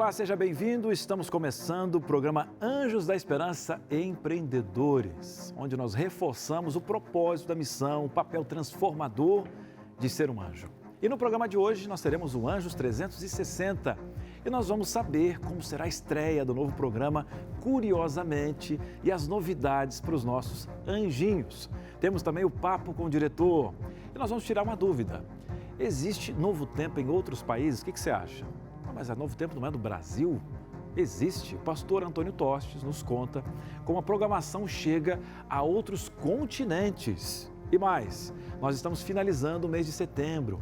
Olá, seja bem-vindo. Estamos começando o programa Anjos da Esperança Empreendedores, onde nós reforçamos o propósito da missão, o papel transformador de ser um anjo. E no programa de hoje nós teremos o Anjos 360 e nós vamos saber como será a estreia do novo programa Curiosamente e as novidades para os nossos anjinhos. Temos também o papo com o diretor e nós vamos tirar uma dúvida. Existe novo tempo em outros países? O que você acha? Mas a Novo Tempo não é do Brasil? Existe. O pastor Antônio Tostes nos conta como a programação chega a outros continentes. E mais, nós estamos finalizando o mês de setembro,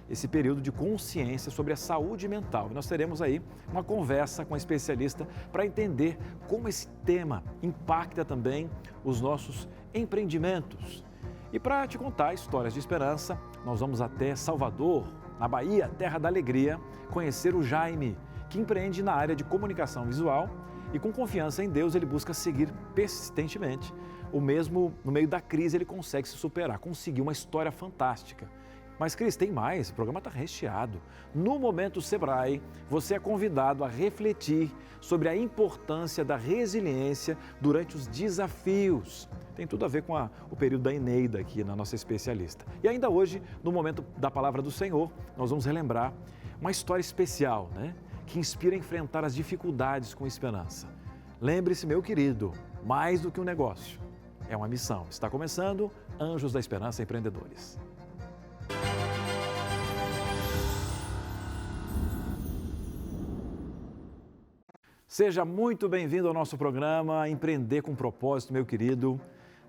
esse período de consciência sobre a saúde mental. E nós teremos aí uma conversa com a especialista para entender como esse tema impacta também os nossos empreendimentos. E para te contar histórias de esperança, nós vamos até Salvador, na Bahia, terra da alegria, conhecer o Jaime, que empreende na área de comunicação visual e com confiança em Deus ele busca seguir persistentemente. O mesmo no meio da crise ele consegue se superar, conseguiu uma história fantástica. Mas Cris, tem mais, o programa está recheado. No Momento Sebrae, você é convidado a refletir sobre a importância da resiliência durante os desafios. Tem tudo a ver com o período da Eneida aqui na nossa especialista. E ainda hoje, no Momento da Palavra do Senhor, nós vamos relembrar uma história especial, né? Que inspira a enfrentar as dificuldades com esperança. Lembre-se, meu querido, mais do que um negócio, é uma missão. Está começando Anjos da Esperança Empreendedores. Seja muito bem-vindo ao nosso programa Empreender com Propósito, meu querido.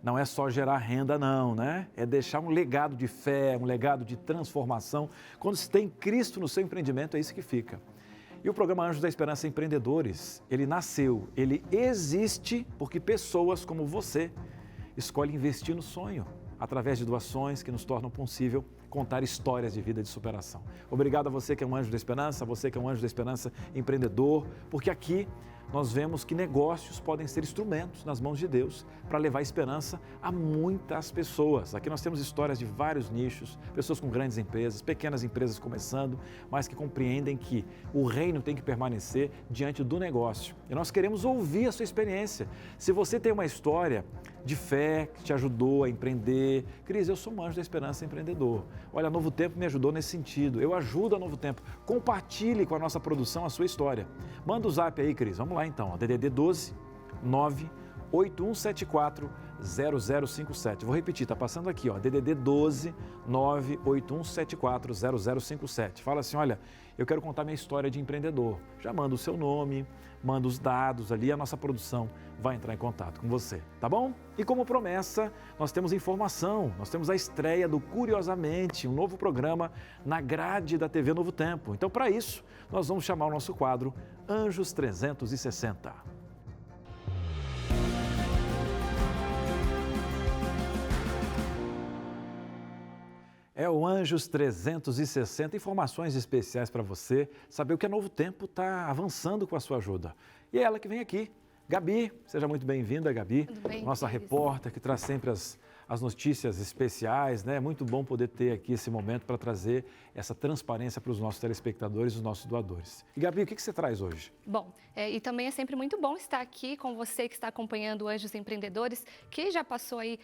Não é só gerar renda não, né? É deixar um legado de fé, um legado de transformação. Quando se tem Cristo no seu empreendimento, é isso que fica. E o programa Anjos da Esperança Empreendedores, ele nasceu, ele existe porque pessoas como você escolhem investir no sonho, através de doações que nos tornam possível contar histórias de vida de superação. Obrigado a você que é um anjo da esperança, a você que é um anjo da esperança empreendedor, porque aqui nós vemos que negócios podem ser instrumentos nas mãos de Deus para levar esperança a muitas pessoas. Aqui nós temos histórias de vários nichos, pessoas com grandes empresas, pequenas empresas começando, mas que compreendem que o reino tem que permanecer diante do negócio. E nós queremos ouvir a sua experiência. Se você tem uma história de fé que te ajudou a empreender, Cris, eu sou um anjo da esperança empreendedor. Olha, a Novo Tempo me ajudou nesse sentido. Eu ajudo a Novo Tempo. Compartilhe com a nossa produção a sua história. Manda o zap aí, Cris. Vamos lá então. DDD 12 98174 0057. Vou repetir, tá passando aqui, ó. DDD 12 98174 0057. Fala assim, olha, eu quero contar minha história de empreendedor. Já manda o seu nome, manda os dados ali, a nossa produção vai entrar em contato com você, tá bom? E como promessa, nós temos informação, nós temos a estreia do Curiosamente, um novo programa na grade da TV Novo Tempo. Então, para isso, nós vamos chamar o nosso quadro Anjos 360. É o Anjos 360, informações especiais para você, saber o que a Novo Tempo está avançando com a sua ajuda. E é ela que vem aqui, Gabi, seja muito bem-vinda, Gabi, Tudo bem, nossa repórter que traz sempre as notícias especiais, né? É muito bom poder ter aqui esse momento para trazer essa transparência para os nossos telespectadores e os nossos doadores. E Gabi, o que você traz hoje? Bom, e também é sempre muito bom estar aqui com você que está acompanhando o Anjos Empreendedores, que já passou aí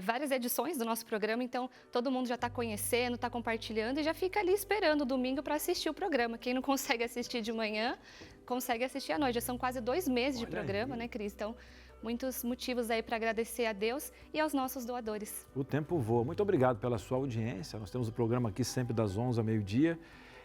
várias edições do nosso programa, então todo mundo já está conhecendo, está compartilhando e já fica ali esperando o domingo para assistir o programa. Quem não consegue assistir de manhã, consegue assistir à noite. Já são quase 2 meses de programa, né, Cris? Então, muitos motivos aí para agradecer a Deus e aos nossos doadores. O tempo voa. Muito obrigado pela sua audiência. Nós temos o programa aqui sempre das 11 ao meio-dia.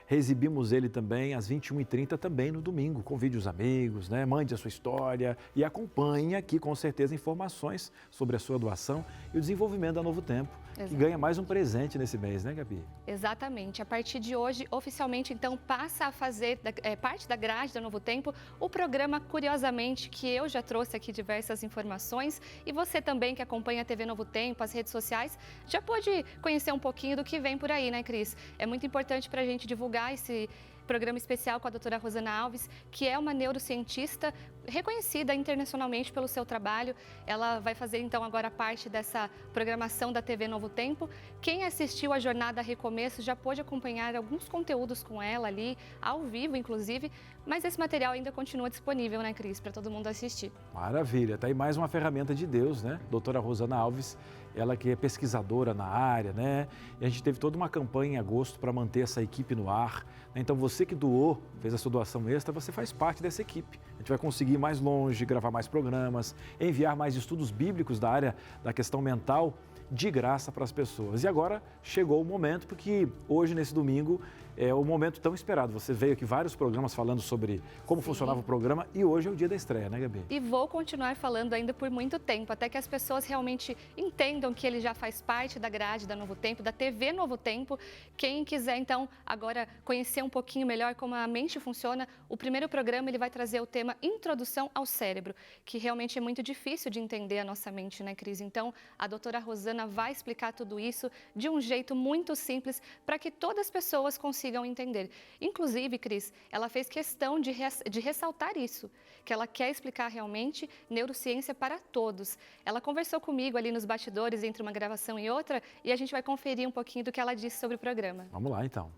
Reexibimos ele também às 21h30, também no domingo. Convide os amigos, né? Mande a sua história e acompanhe aqui, com certeza, informações sobre a sua doação e o desenvolvimento da Novo Tempo, que ganha mais um presente nesse mês, né, Gabi? Exatamente. A partir de hoje, oficialmente, então, passa a fazer parte da grade da Novo Tempo o programa Curiosamente, que eu já trouxe aqui diversas informações e você também que acompanha a TV Novo Tempo, as redes sociais, já pode conhecer um pouquinho do que vem por aí, né, Cris? É muito importante para a gente divulgar esse programa especial com a doutora Rosana Alves, que é uma neurocientista reconhecida internacionalmente pelo seu trabalho. Ela vai fazer então agora parte dessa programação da TV Novo Tempo. Quem assistiu a Jornada Recomeço já pôde acompanhar alguns conteúdos com ela ali, ao vivo inclusive, mas esse material ainda continua disponível, né, Cris, para todo mundo assistir. Maravilha, tá aí mais uma ferramenta de Deus, né? Doutora Rosana Alves, ela que é pesquisadora na área, né? E a gente teve toda uma campanha em agosto para manter essa equipe no ar, né? Então você que doou, fez a sua doação extra, você faz parte dessa equipe. A gente vai conseguir ir mais longe, gravar mais programas, enviar mais estudos bíblicos da área da questão mental de graça para as pessoas. E agora chegou o momento, porque hoje, nesse domingo, é o momento tão esperado. Você veio aqui vários programas falando sobre como funcionava o programa e hoje é o dia da estreia, né, Gabi? E vou continuar falando ainda por muito tempo, até que as pessoas realmente entendam que ele já faz parte da grade da Novo Tempo, da TV Novo Tempo. Quem quiser, então, agora conhecer um pouquinho melhor como a mente funciona, o primeiro programa ele vai trazer o tema Introdução ao Cérebro, que realmente é muito difícil de entender a nossa mente, né, Cris? Então, a doutora Rosana vai explicar tudo isso de um jeito muito simples para que todas as pessoas consigam entender. Inclusive, Cris, ela fez questão de ressaltar isso, que ela quer explicar realmente neurociência para todos. Ela conversou comigo ali nos bastidores entre uma gravação e outra e a gente vai conferir um pouquinho do que ela disse sobre o programa. Vamos lá, então.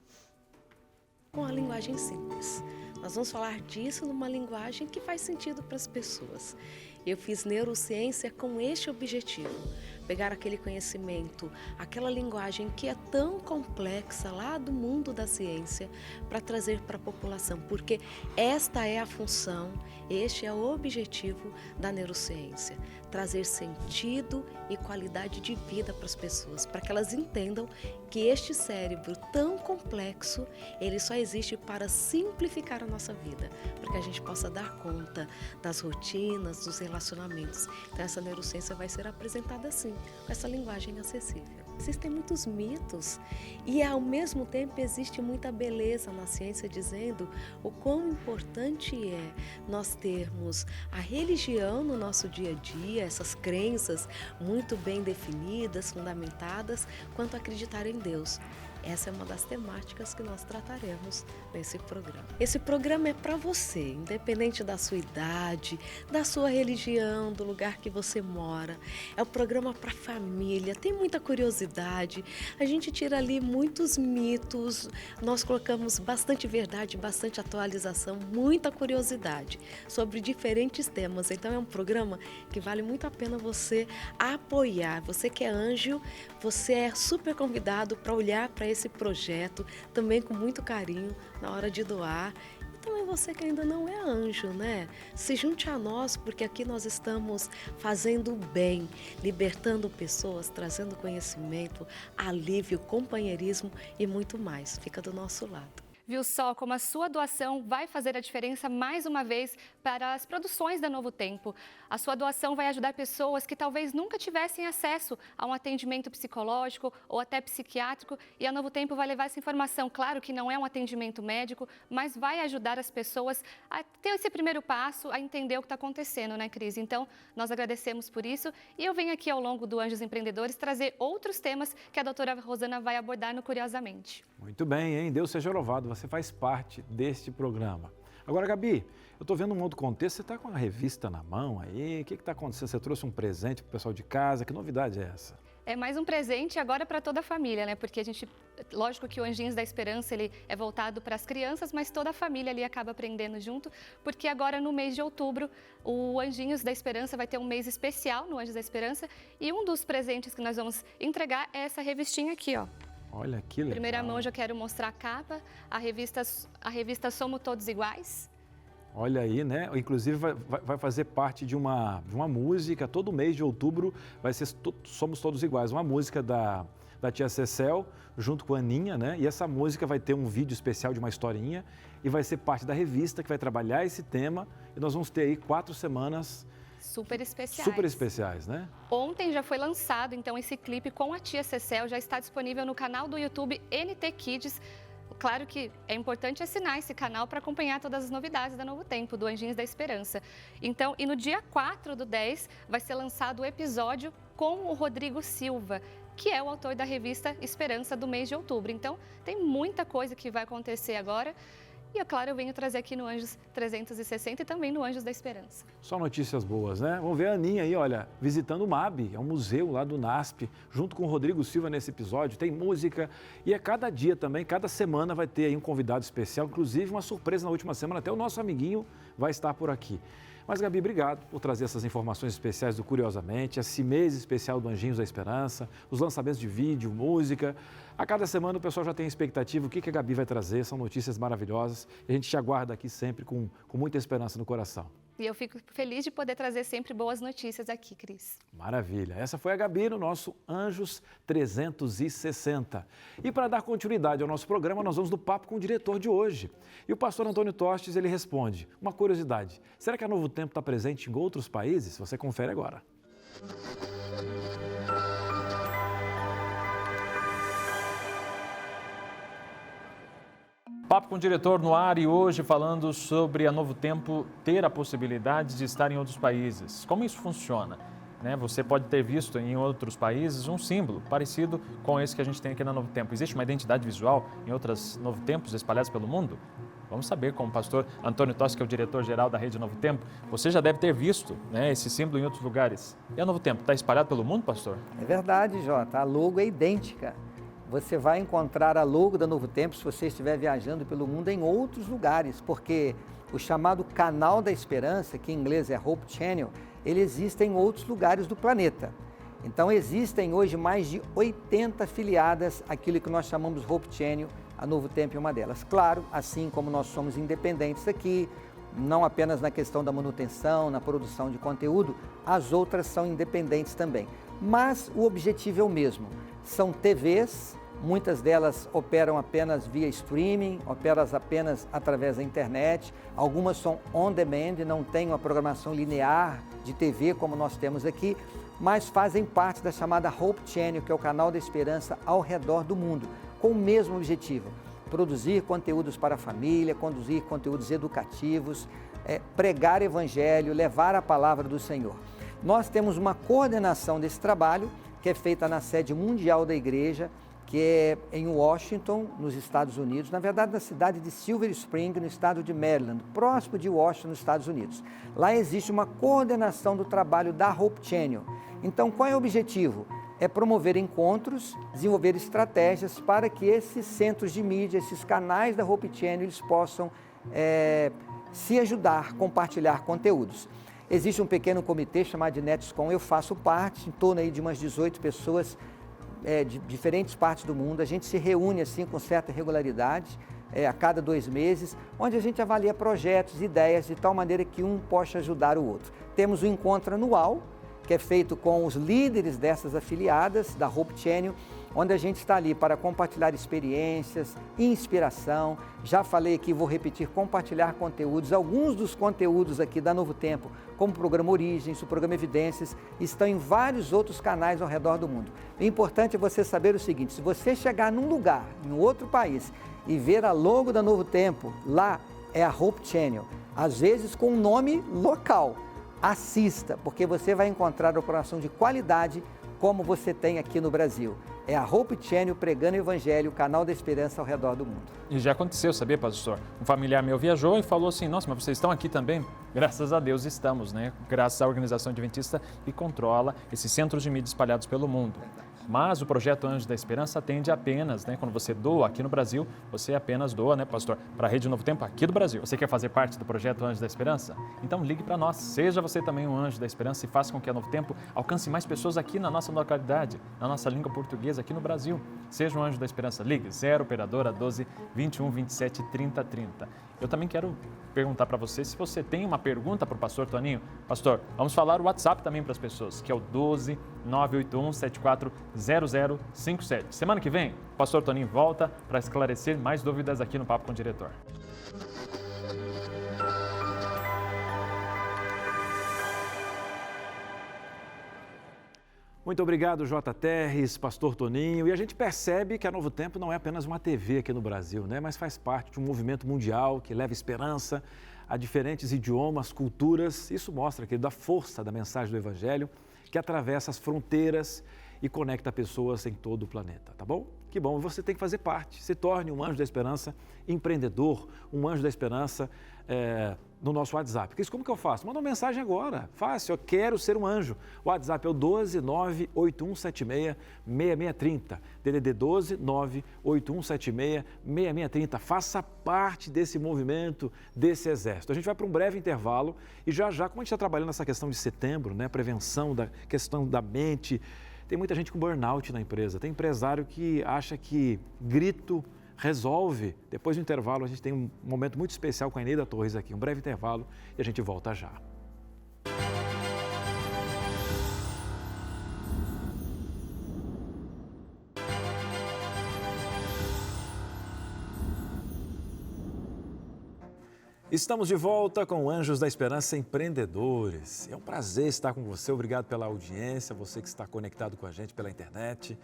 Com a linguagem simples. Nós vamos falar disso numa linguagem que faz sentido para as pessoas. Eu fiz neurociência com este objetivo, pegar aquele conhecimento, aquela linguagem que é tão complexa lá do mundo da ciência, para trazer para a população, porque esta é a função, este é o objetivo da neurociência, trazer sentido e qualidade de vida para as pessoas, para que elas entendam que este cérebro tão complexo, ele só existe para simplificar a nossa vida, para que a gente possa dar conta das rotinas, dos relacionamentos. Então essa neurociência vai ser apresentada assim, com essa linguagem acessível. Existem muitos mitos e ao mesmo tempo existe muita beleza na ciência dizendo o quão importante é nós termos a religião no nosso dia a dia, essas crenças muito bem definidas, fundamentadas, quanto acreditar em Deus. Essa é uma das temáticas que nós trataremos nesse programa. Esse programa é para você, independente da sua idade, da sua religião, do lugar que você mora. É um programa para família, tem muita curiosidade. A gente tira ali muitos mitos, nós colocamos bastante verdade, bastante atualização, muita curiosidade sobre diferentes temas. Então é um programa que vale muito a pena você apoiar. Você que é anjo, você é super convidado para olhar para esse projeto também com muito carinho na hora de doar. E também você que ainda não é anjo, né? Se junte a nós, porque aqui nós estamos fazendo o bem, libertando pessoas, trazendo conhecimento, alívio, companheirismo e muito mais. Fica do nosso lado. Viu só como a sua doação vai fazer a diferença mais uma vez para as produções da Novo Tempo. A sua doação vai ajudar pessoas que talvez nunca tivessem acesso a um atendimento psicológico ou até psiquiátrico e a Novo Tempo vai levar essa informação. Claro que não é um atendimento médico, mas vai ajudar as pessoas a ter esse primeiro passo, a entender o que está acontecendo, né, Cris? Então, nós agradecemos por isso e eu venho aqui ao longo do Anjos Empreendedores trazer outros temas que a doutora Rosana vai abordar no Curiosamente. Muito bem, hein? Deus seja louvado, você faz parte deste programa. Agora, Gabi, eu estou vendo um outro contexto, você está com a revista na mão aí, o que está acontecendo? Você trouxe um presente para o pessoal de casa, que novidade é essa? É mais um presente agora para toda a família, né? Porque a gente, lógico que o Anjinhos da Esperança, ele é voltado para as crianças, mas toda a família ali acaba aprendendo junto, porque agora no mês de outubro, o Anjinhos da Esperança vai ter um mês especial no Anjos da Esperança e um dos presentes que nós vamos entregar é essa revistinha aqui, ó. Olha que legal. Em primeira mão, já quero mostrar a capa, a revista Somos Todos Iguais. Olha aí, né? Inclusive vai fazer parte de uma música, todo mês de outubro vai ser Somos Todos Iguais, uma música da tia Cecel, junto com a Aninha, né? E essa música vai ter um vídeo especial de uma historinha e vai ser parte da revista que vai trabalhar esse tema e nós vamos ter aí 4 semanas super especiais. Super especiais, né? Ontem já foi lançado, então, esse clipe com a tia Cecel, já está disponível no canal do YouTube NT Kids. Claro que é importante assinar esse canal para acompanhar todas as novidades da Novo Tempo, do Anjinhos da Esperança. Então, e no dia 4/10 vai ser lançado o episódio com o Rodrigo Silva, que é o autor da revista Esperança do mês de outubro. Então, tem muita coisa que vai acontecer agora. E, é claro, eu venho trazer aqui no Anjos 360 e também no Anjos da Esperança. Só notícias boas, né? Vamos ver a Aninha aí, olha, visitando o MAB, é um museu lá do NASP, junto com o Rodrigo Silva nesse episódio. Tem música e cada dia também, cada semana vai ter aí um convidado especial, inclusive uma surpresa na última semana, até o nosso amiguinho vai estar por aqui. Mas, Gabi, obrigado por trazer essas informações especiais do Curiosamente, esse mês especial do Anjinhos da Esperança, os lançamentos de vídeo, música. A cada semana o pessoal já tem expectativa, o que a Gabi vai trazer, são notícias maravilhosas. E a gente te aguarda aqui sempre com muita esperança no coração. E eu fico feliz de poder trazer sempre boas notícias aqui, Cris. Maravilha. Essa foi a Gabi no nosso Anjos 360. E para dar continuidade ao nosso programa, nós vamos no papo com o diretor de hoje. E o pastor Antônio Tostes, ele responde, uma curiosidade, será que a Novo Tempo está presente em outros países? Você confere agora. Papo com o diretor no ar e hoje falando sobre a Novo Tempo ter a possibilidade de estar em outros países. Como isso funciona? Você pode ter visto em outros países um símbolo parecido com esse que a gente tem aqui na Novo Tempo. Existe uma identidade visual em outras Novo Tempos espalhadas pelo mundo? Vamos saber com o pastor Antônio Tostes, que é o diretor-geral da Rede Novo Tempo. Você já deve ter visto esse símbolo em outros lugares. E a Novo Tempo está espalhado pelo mundo, pastor? É verdade, Jota. A logo é idêntica. Você vai encontrar a logo da Novo Tempo se você estiver viajando pelo mundo em outros lugares, porque o chamado Canal da Esperança, que em inglês é Hope Channel, ele existe em outros lugares do planeta. Então existem hoje mais de 80 filiadas àquilo que nós chamamos Hope Channel, a Novo Tempo é uma delas. Claro, assim como nós somos independentes aqui, não apenas na questão da manutenção, na produção de conteúdo, as outras são independentes também. Mas o objetivo é o mesmo, são TVs, muitas delas operam apenas via streaming, operam apenas através da internet, algumas são on demand, não têm uma programação linear de TV como nós temos aqui, mas fazem parte da chamada Hope Channel, que é o canal da esperança ao redor do mundo, com o mesmo objetivo, produzir conteúdos para a família, conduzir conteúdos educativos, pregar evangelho, levar a palavra do Senhor. Nós temos uma coordenação desse trabalho, que é feita na sede mundial da igreja, que é em Washington, nos Estados Unidos, na verdade na cidade de Silver Spring, no estado de Maryland, próximo de Washington, nos Estados Unidos. Lá existe uma coordenação do trabalho da Hope Channel. Então, qual é o objetivo? É promover encontros, desenvolver estratégias para que esses centros de mídia, esses canais da Hope Channel, eles possam se ajudar, compartilhar conteúdos. Existe um pequeno comitê chamado de NetsCom, eu faço parte, em torno aí de umas 18 pessoas de diferentes partes do mundo. A gente se reúne assim com certa regularidade, a cada 2 meses, onde a gente avalia projetos, ideias, de tal maneira que um possa ajudar o outro. Temos um encontro anual, que é feito com os líderes dessas afiliadas da Hope Channel, onde a gente está ali para compartilhar experiências, inspiração. Já falei aqui, vou repetir, compartilhar conteúdos. Alguns dos conteúdos aqui da Novo Tempo, como o programa Origens, o programa Evidências, estão em vários outros canais ao redor do mundo. O importante é você saber o seguinte, se você chegar num lugar, em outro país, e ver a logo da Novo Tempo, lá é a Hope Channel, às vezes com um nome local. Assista, porque você vai encontrar a programação de qualidade como você tem aqui no Brasil. É a Hope Channel pregando o Evangelho, o canal da esperança ao redor do mundo. E já aconteceu, sabia, pastor? Um familiar meu viajou e falou assim, nossa, mas vocês estão aqui também? Graças a Deus estamos, Graças à Organização Adventista que controla esses centros de mídia espalhados pelo mundo. Mas o projeto Anjos da Esperança atende apenas, quando você doa aqui no Brasil, você apenas doa, pastor, para a Rede Novo Tempo aqui do Brasil. Você quer fazer parte do projeto Anjos da Esperança? Então ligue para nós, seja você também um Anjo da Esperança e faça com que a Novo Tempo alcance mais pessoas aqui na nossa localidade, na nossa língua portuguesa aqui no Brasil. Seja um Anjo da Esperança, ligue 0 operadora 12 21 27 30 30. Eu também quero perguntar para você se você tem uma pergunta para o pastor Toninho. Pastor, vamos falar o WhatsApp também para as pessoas, que é o 12 981 74 0057. Semana que vem, o pastor Toninho volta para esclarecer mais dúvidas aqui no Papo com o Diretor. Muito obrigado, J. Terres, pastor Toninho. E a gente percebe que a Novo Tempo não é apenas uma TV aqui no Brasil, mas faz parte de um movimento mundial que leva esperança a diferentes idiomas, culturas. Isso mostra, querido, a força da mensagem do Evangelho que atravessa as fronteiras e conecta pessoas em todo o planeta, tá bom? Que bom, você tem que fazer parte. Se torne um anjo da esperança empreendedor, um anjo da esperança no nosso WhatsApp. Como que eu faço? Manda uma mensagem agora. Fácil, eu quero ser um anjo. O WhatsApp é o 12 98176 6630. DDD 12 98176 6630. Faça parte desse movimento, desse exército. A gente vai para um breve intervalo e já, como a gente está trabalhando nessa questão de setembro, né, prevenção da questão da mente, tem muita gente com burnout na empresa. Tem empresário que acha que grito resolve. Depois do intervalo, a gente tem um momento muito especial com a Eneida Torres aqui. Um breve intervalo e a gente volta já. Estamos de volta com Anjos da Esperança Empreendedores. É um prazer estar com você. Obrigado pela audiência, você que está conectado com a gente pela internet,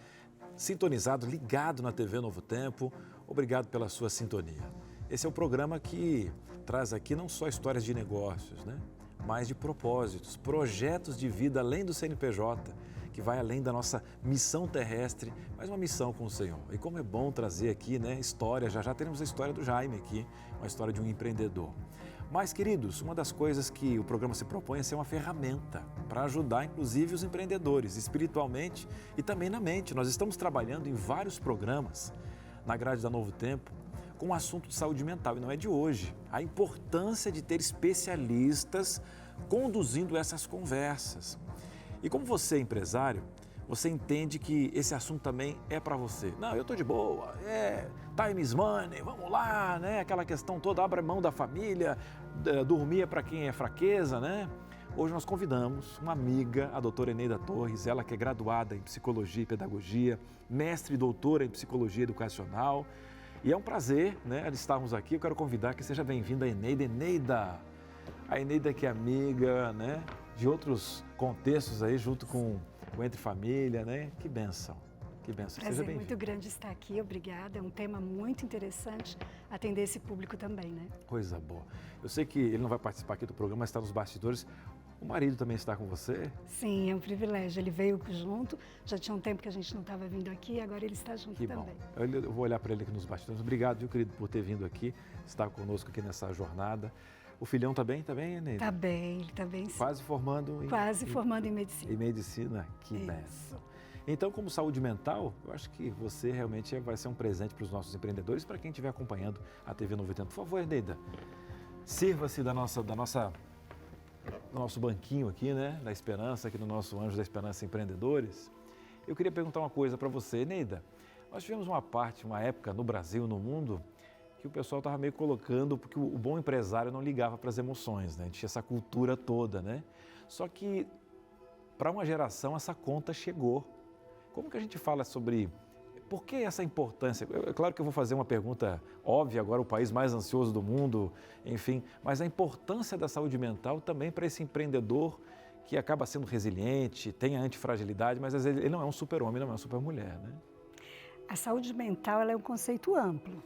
sintonizado, ligado na TV Novo Tempo. Obrigado pela sua sintonia. Esse é o programa que traz aqui não só histórias de negócios, né, mas de propósitos, projetos de vida além do CNPJ, que vai além da nossa missão terrestre, mas uma missão com o Senhor. E como é bom trazer aqui, né, história, já teremos a história do Jaime aqui, uma história de um empreendedor. Mas, queridos, uma das coisas que o programa se propõe é ser uma ferramenta para ajudar, inclusive, os empreendedores, espiritualmente e também na mente. Nós estamos trabalhando em vários programas na grade da Novo Tempo com o assunto de saúde mental, e não é de hoje. A importância de ter especialistas conduzindo essas conversas. E como você é empresário, você entende que esse assunto também é para você. Não, eu estou de boa, time is money, vamos lá, né? Aquela questão toda, abre mão da família, dormir é para quem é fraqueza, né? Hoje nós convidamos uma amiga, a doutora Eneida Torres, ela que é graduada em Psicologia e Pedagogia, mestre e doutora em Psicologia Educacional. E é um prazer, né, estarmos aqui. Eu quero convidar que seja bem-vinda a Eneida. Eneida, a Eneida que é amiga, né, de outros contextos aí, junto com Entre Família, né? Que bênção, que bênção. Prazer muito grande estar aqui, obrigada. É um tema muito interessante atender esse público também, né? Coisa boa. Eu sei que ele não vai participar aqui do programa, mas está nos bastidores. O marido também está com você? Sim, é um privilégio. Ele veio junto, já tinha um tempo que a gente não estava vindo aqui, agora ele está junto também. Eu vou olhar para ele aqui nos bastidores. Obrigado, viu, querido, por ter vindo aqui, estar conosco aqui nessa jornada. O filhão está bem, Eneida? Está bem, ele está bem sim. Quase formando em medicina. Em medicina, que bênção. Então, como saúde mental, eu acho que você realmente vai ser um presente para os nossos empreendedores, para quem estiver acompanhando a TV Novo Tempo. Por favor, Eneida, sirva-se do nosso banquinho aqui, né, da Esperança, aqui no nosso Anjo da Esperança Empreendedores. Eu queria perguntar uma coisa para você, Eneida. Nós tivemos uma época no Brasil, no mundo, que o pessoal estava meio colocando, porque o bom empresário não ligava para as emoções, né? A gente tinha essa cultura toda, né? Só que para uma geração essa conta chegou. Como que a gente fala sobre por que essa importância? É claro que eu vou fazer uma pergunta óbvia agora, o país mais ansioso do mundo, enfim, mas a importância da saúde mental também para esse empreendedor que acaba sendo resiliente, tem a antifragilidade, mas às vezes ele não é um super-homem, não é uma super-mulher, né? A saúde mental ela é um conceito amplo.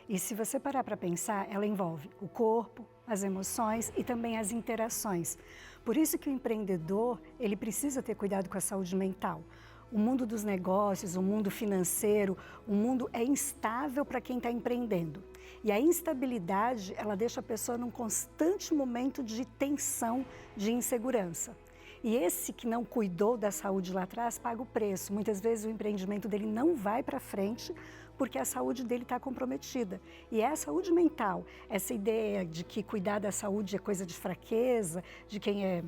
E se você parar para pensar, ela envolve o corpo, as emoções e também as interações. Por isso que o empreendedor, ele precisa ter cuidado com a saúde mental. O mundo dos negócios, o mundo financeiro, o mundo é instável para quem está empreendendo. E a instabilidade, ela deixa a pessoa num constante momento de tensão, de insegurança. E esse que não cuidou da saúde lá atrás paga o preço. Muitas vezes o empreendimento dele não vai para frente porque a saúde dele está comprometida. E é a saúde mental, essa ideia de que cuidar da saúde é coisa de fraqueza, de quem é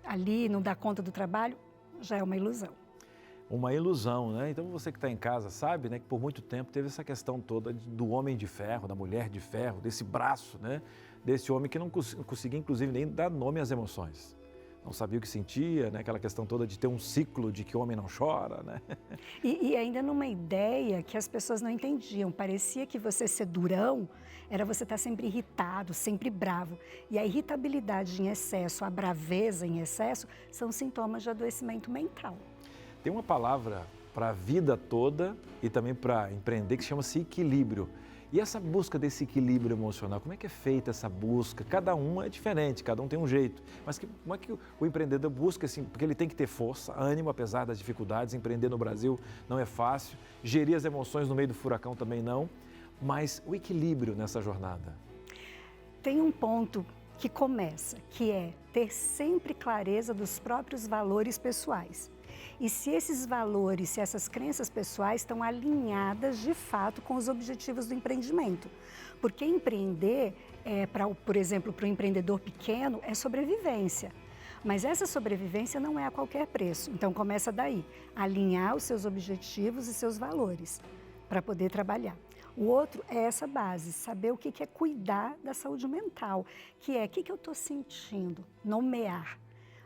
ali, não dá conta do trabalho, já é uma ilusão. Uma ilusão, né? Então você que está em casa sabe, né, que por muito tempo teve essa questão toda do homem de ferro, da mulher de ferro, desse braço, né? Desse homem que não conseguia, inclusive, nem dar nome às emoções. Não sabia o que sentia, né? Aquela questão toda de ter um ciclo de que o homem não chora, né? E ainda numa ideia que as pessoas não entendiam. Parecia que você ser durão era você estar sempre irritado, sempre bravo. E a irritabilidade em excesso, a braveza em excesso, são sintomas de adoecimento mental. Tem uma palavra para a vida toda e também para empreender que chama-se equilíbrio. E essa busca desse equilíbrio emocional, como é que é feita essa busca? Cada um é diferente, cada um tem um jeito. Mas como é que o empreendedor busca, assim, porque ele tem que ter força, ânimo, apesar das dificuldades. Empreender no Brasil não é fácil, gerir as emoções no meio do furacão também não, mas o equilíbrio nessa jornada. Tem um ponto que começa, que é ter sempre clareza dos próprios valores pessoais. E se esses valores, se essas crenças pessoais estão alinhadas de fato com os objetivos do empreendimento. Porque empreender, por exemplo, para o empreendedor pequeno, é sobrevivência. Mas essa sobrevivência não é a qualquer preço. Então começa daí, alinhar os seus objetivos e seus valores para poder trabalhar. O outro é essa base, saber o que é cuidar da saúde mental, que é o que eu estou sentindo, nomear.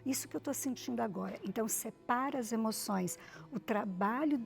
Isso que eu estou sentindo agora. Então, separa as emoções. O trabalho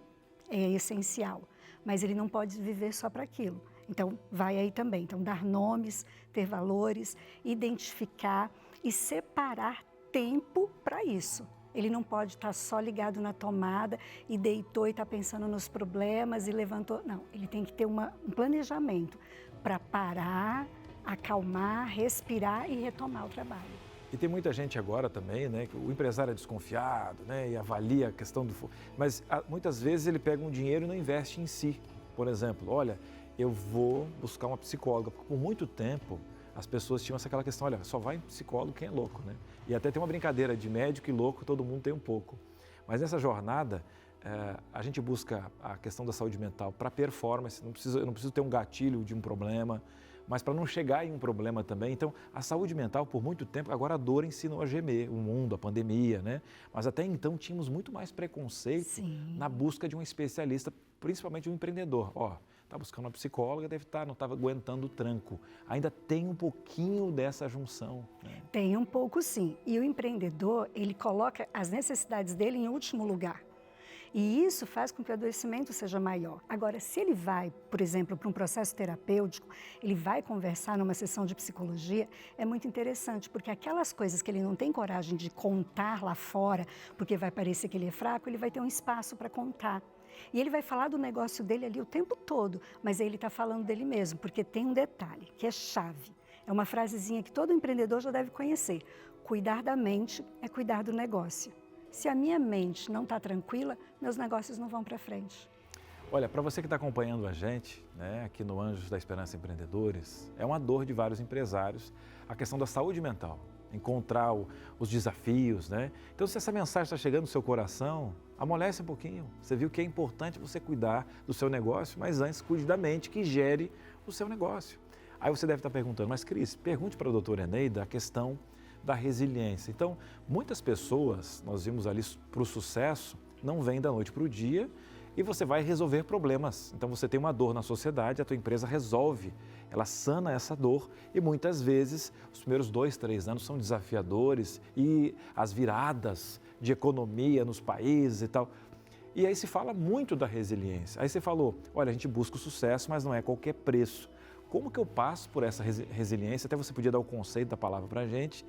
é essencial, mas ele não pode viver só para aquilo. Então, vai aí também. Então, dar nomes, ter valores, identificar e separar tempo para isso. Ele não pode estar só ligado na tomada e deitou e está pensando nos problemas e levantou. Não, ele tem que ter um planejamento para parar, acalmar, respirar e retomar o trabalho. E tem muita gente agora também, né, que o empresário é desconfiado, né, e avalia a questão do... Mas muitas vezes ele pega um dinheiro e não investe em si. Por exemplo, olha, eu vou buscar uma psicóloga, porque por muito tempo as pessoas tinham aquela questão, olha, só vai em psicólogo quem é louco, né? E até tem uma brincadeira de médico e louco, todo mundo tem um pouco. Mas nessa jornada, a gente busca a questão da saúde mental para performance, eu não preciso ter um gatilho de um problema, mas para não chegar em um problema também. Então, a saúde mental, por muito tempo, agora a dor ensinou a gemer, o mundo, a pandemia, né? Mas até então tínhamos muito mais preconceito na busca de um especialista, principalmente um empreendedor. Ó, está buscando uma psicóloga, não estava aguentando o tranco. Ainda tem um pouquinho dessa junção, né? Tem um pouco, sim. E o empreendedor, ele coloca as necessidades dele em último lugar. E isso faz com que o adoecimento seja maior. Agora, se ele vai, por exemplo, para um processo terapêutico, ele vai conversar numa sessão de psicologia, é muito interessante, porque aquelas coisas que ele não tem coragem de contar lá fora, porque vai parecer que ele é fraco, ele vai ter um espaço para contar. E ele vai falar do negócio dele ali o tempo todo, mas aí ele está falando dele mesmo, porque tem um detalhe, que é chave. É uma frasezinha que todo empreendedor já deve conhecer. Cuidar da mente é cuidar do negócio. Se a minha mente não está tranquila, meus negócios não vão para frente. Olha, para você que está acompanhando a gente, né, aqui no Anjos da Esperança Empreendedores, é uma dor de vários empresários a questão da saúde mental, encontrar os desafios, né? Então, se essa mensagem está chegando no seu coração, amolece um pouquinho. Você viu que é importante você cuidar do seu negócio, mas antes cuide da mente que gere o seu negócio. Aí você deve estar perguntando, mas Cris, pergunte para a doutora Eneida a questão da resiliência. Então, muitas pessoas, nós vimos ali para o sucesso, não vem da noite para o dia e você vai resolver problemas. Então, você tem uma dor na sociedade, a tua empresa resolve, ela sana essa dor e muitas vezes os primeiros 2, 3 anos são desafiadores e as viradas de economia nos países e tal. E aí se fala muito da resiliência. Aí você falou, olha, a gente busca o sucesso, mas não é a qualquer preço. Como que eu passo por essa resiliência? Até você podia dar o conceito da palavra para a gente,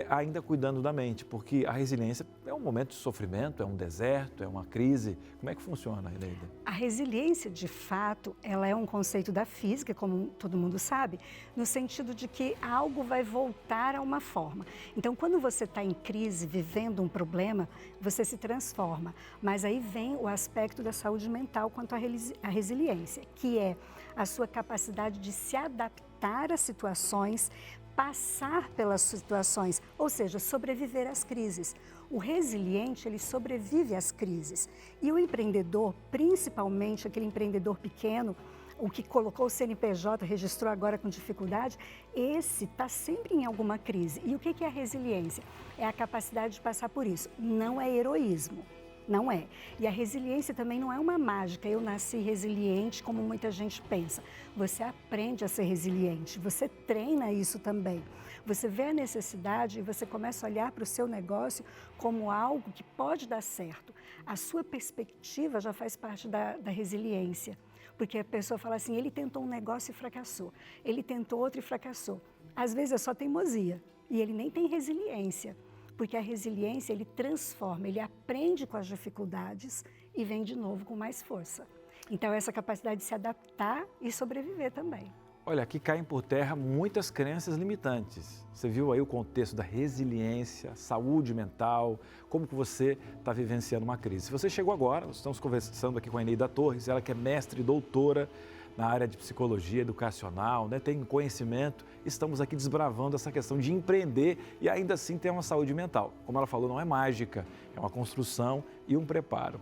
ainda cuidando da mente, porque a resiliência é um momento de sofrimento, é um deserto, é uma crise. Como é que funciona, Eneida? A resiliência, de fato, ela é um conceito da física, como todo mundo sabe, no sentido de que algo vai voltar a uma forma. Então, quando você está em crise, vivendo um problema, você se transforma. Mas aí vem o aspecto da saúde mental quanto à resiliência, que é a sua capacidade de se adaptar às situações, passar pelas situações, ou seja, sobreviver às crises. O resiliente, ele sobrevive às crises. E o empreendedor, principalmente aquele empreendedor pequeno, o que colocou o CNPJ, registrou agora com dificuldade, esse está sempre em alguma crise. E o que é a resiliência? É a capacidade de passar por isso. Não é heroísmo. Não é. E a resiliência também não é uma mágica. Eu nasci resiliente, como muita gente pensa. Você aprende a ser resiliente, você treina isso também. Você vê a necessidade e você começa a olhar para o seu negócio como algo que pode dar certo. A sua perspectiva já faz parte da resiliência. Porque a pessoa fala assim, ele tentou um negócio e fracassou. Ele tentou outro e fracassou. Às vezes é só teimosia e ele nem tem resiliência. Porque a resiliência, ele transforma, ele aprende com as dificuldades e vem de novo com mais força. Então, essa capacidade de se adaptar e sobreviver também. Olha, aqui caem por terra muitas crenças limitantes. Você viu aí o contexto da resiliência, saúde mental, como que você está vivenciando uma crise. Se você chegou agora, nós estamos conversando aqui com a Eneida Torres, ela que é mestre e doutora na área de psicologia educacional, né? Tem conhecimento, estamos aqui desbravando essa questão de empreender e ainda assim ter uma saúde mental. Como ela falou, não é mágica, é uma construção e um preparo.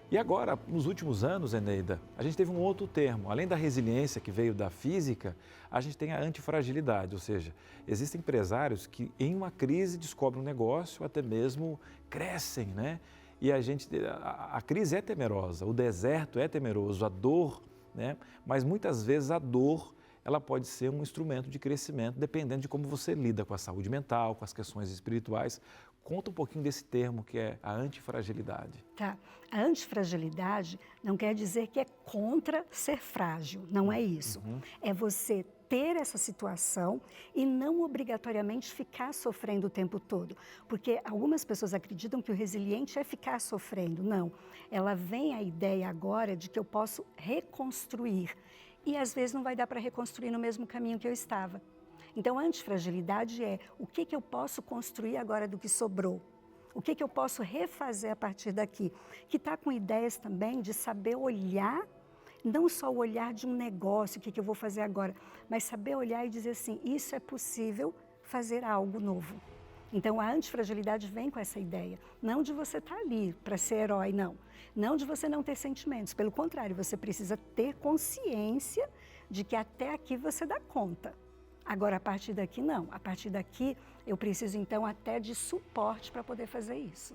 E agora, nos últimos anos, Eneida, a gente teve um outro termo. Além da resiliência que veio da física, a gente tem a antifragilidade, ou seja, existem empresários que em uma crise descobrem um negócio, até mesmo crescem, né? E a crise é temerosa, o deserto é temeroso, a dor, né? Mas muitas vezes a dor, ela pode ser um instrumento de crescimento, dependendo de como você lida com a saúde mental, com as questões espirituais. Conta um pouquinho desse termo que é a antifragilidade. Tá. A antifragilidade não quer dizer que é contra ser frágil, não é isso. É você ter essa situação e não obrigatoriamente ficar sofrendo o tempo todo. Porque algumas pessoas acreditam que o resiliente é ficar sofrendo. Não. Ela vem a ideia agora de que eu posso reconstruir. E às vezes não vai dar para reconstruir no mesmo caminho que eu estava. Então, a antifragilidade é o que eu posso construir agora do que sobrou? O que eu posso refazer a partir daqui? Que está com ideias também de saber olhar, não só o olhar de um negócio, o que eu vou fazer agora, mas saber olhar e dizer assim, isso é possível fazer algo novo. Então, a antifragilidade vem com essa ideia, não de você estar ali para ser herói, não. Não de você não ter sentimentos, pelo contrário, você precisa ter consciência de que até aqui você dá conta. Agora, a partir daqui, não. A partir daqui, eu preciso, então, até de suporte para poder fazer isso.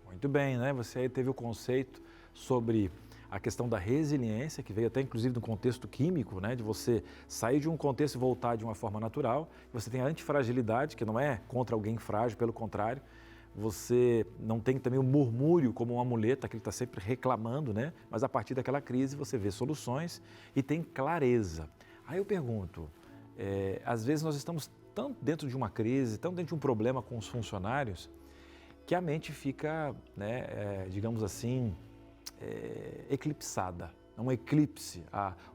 Muito bem, né? Você aí teve o conceito sobre a questão da resiliência, que veio até, inclusive, do contexto químico, né? De você sair de um contexto e voltar de uma forma natural. Você tem a antifragilidade, que não é contra alguém frágil, pelo contrário. Você não tem também o murmúrio como uma muleta, que ele está sempre reclamando, né? Mas, a partir daquela crise, você vê soluções e tem clareza. Aí eu pergunto... às vezes nós estamos tão dentro de uma crise, tão dentro de um problema com os funcionários, que a mente fica, né, digamos assim, eclipsada, um eclipse,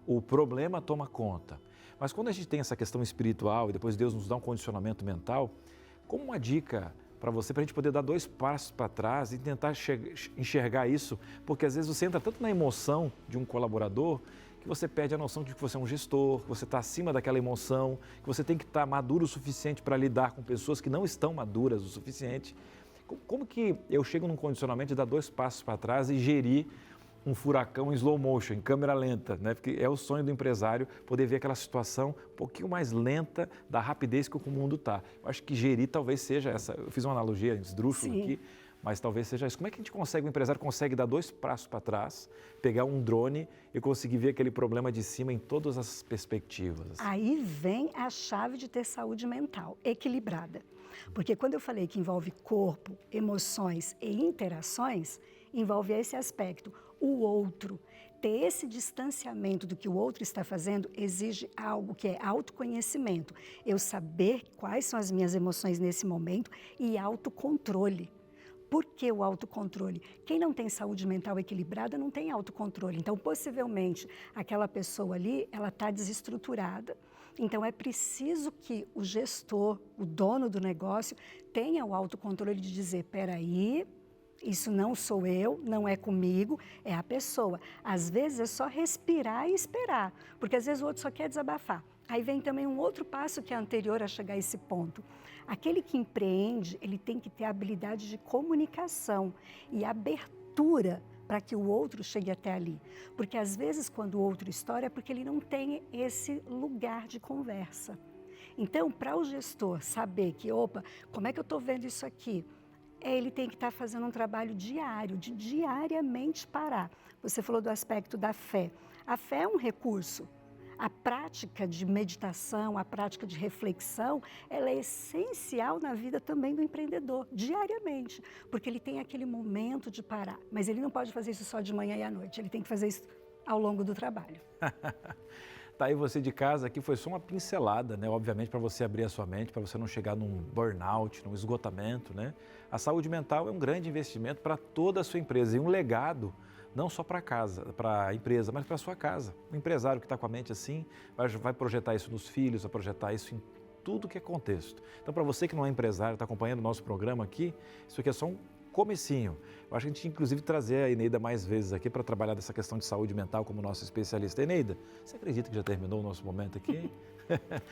o problema toma conta. Mas quando a gente tem essa questão espiritual e depois Deus nos dá um condicionamento mental, como uma dica para você, para a gente poder dar 2 passos para trás e tentar enxergar isso, porque às vezes você entra tanto na emoção de um colaborador, que você perde a noção de que você é um gestor, que você está acima daquela emoção, que você tem que estar maduro o suficiente para lidar com pessoas que não estão maduras o suficiente. Como que eu chego num condicionamento de dar 2 passos para trás e gerir um furacão em slow motion, em câmera lenta, né? Porque é o sonho do empresário poder ver aquela situação um pouquinho mais lenta da rapidez que o mundo está. Eu acho que gerir talvez seja essa, eu fiz uma analogia esdrúxula aqui, mas talvez seja isso. Como é que a gente consegue, o empresário consegue dar 2 passos para trás, pegar um drone e conseguir ver aquele problema de cima em todas as perspectivas? Aí vem a chave de ter saúde mental equilibrada. Porque quando eu falei que envolve corpo, emoções e interações, envolve esse aspecto. O outro, ter esse distanciamento do que o outro está fazendo exige algo que é autoconhecimento. Eu saber quais são as minhas emoções nesse momento e autocontrole. Por que o autocontrole? Quem não tem saúde mental equilibrada não tem autocontrole. Então, possivelmente, aquela pessoa ali, ela está desestruturada. Então, é preciso que o gestor, o dono do negócio, tenha o autocontrole de dizer, peraí, isso não sou eu, não é comigo, é a pessoa. Às vezes, é só respirar e esperar, porque às vezes o outro só quer desabafar. Aí vem também um outro passo que é anterior a chegar a esse ponto. Aquele que empreende, ele tem que ter a habilidade de comunicação e abertura para que o outro chegue até ali. Porque às vezes quando o outro estoura é porque ele não tem esse lugar de conversa. Então, para o gestor saber que, opa, como é que eu estou vendo isso aqui? Ele tem que estar fazendo um trabalho diário, de diariamente parar. Você falou do aspecto da fé. A fé é um recurso. A prática de meditação, a prática de reflexão, ela é essencial na vida também do empreendedor, diariamente, porque ele tem aquele momento de parar, mas ele não pode fazer isso só de manhã e à noite, ele tem que fazer isso ao longo do trabalho. Tá aí você de casa, aqui foi só uma pincelada, né? Obviamente para você abrir a sua mente, para você não chegar num burnout, num esgotamento, né? A saúde mental é um grande investimento para toda a sua empresa e um legado não só para casa, para a empresa, mas para a sua casa. O empresário que está com a mente assim, vai projetar isso nos filhos, vai projetar isso em tudo que é contexto. Então, para você que não é empresário, está acompanhando o nosso programa aqui, isso aqui é só um comecinho. Eu acho que a gente, inclusive, trazer a Eneida mais vezes aqui para trabalhar dessa questão de saúde mental como nossa especialista. Eneida, você acredita que já terminou o nosso momento aqui?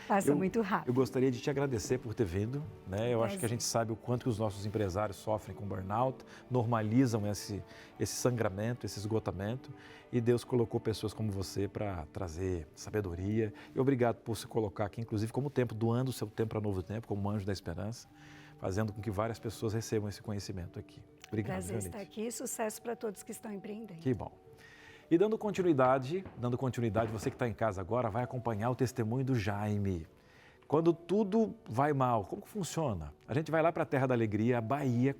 Passa muito rápido. Eu gostaria de te agradecer por ter vindo, né? Eu acho que a gente sabe o quanto que os nossos empresários sofrem com burnout, normalizam esse sangramento, esse esgotamento, e Deus colocou pessoas como você para trazer sabedoria. E obrigado por se colocar aqui, inclusive como tempo, doando o seu tempo para Novo Tempo, como anjo da esperança, fazendo com que várias pessoas recebam esse conhecimento aqui. Obrigado, Prazer estar aqui, sucesso para todos que estão empreendendo. Que bom. E dando continuidade, você que está em casa agora vai acompanhar o testemunho do Jaime. Quando tudo vai mal, como que funciona? A gente vai lá para a Terra da Alegria, a Bahia,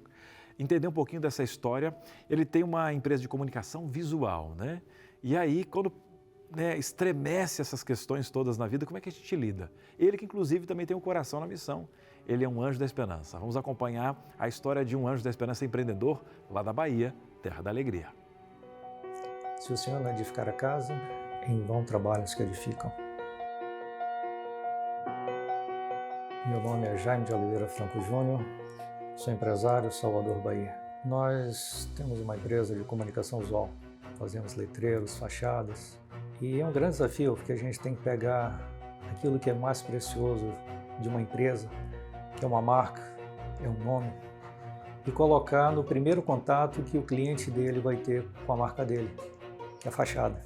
entender um pouquinho dessa história. Ele tem uma empresa de comunicação visual, né? E aí, quando estremece essas questões todas na vida, como é que a gente lida? Ele que, inclusive, também tem um coração na missão. Ele é um anjo da esperança. Vamos acompanhar a história de um anjo da esperança empreendedor lá da Bahia, Terra da Alegria. Se o Senhor não edificar a casa, em vão trabalham os que edificam. Meu nome é Jaime de Oliveira Franco Júnior, sou empresário, Salvador, Bahia. Nós temos uma empresa de comunicação visual, fazemos letreiros, fachadas, e é um grande desafio porque a gente tem que pegar aquilo que é mais precioso de uma empresa, que é uma marca, é um nome, e colocar no primeiro contato que o cliente dele vai ter com a marca dele, que é a fachada.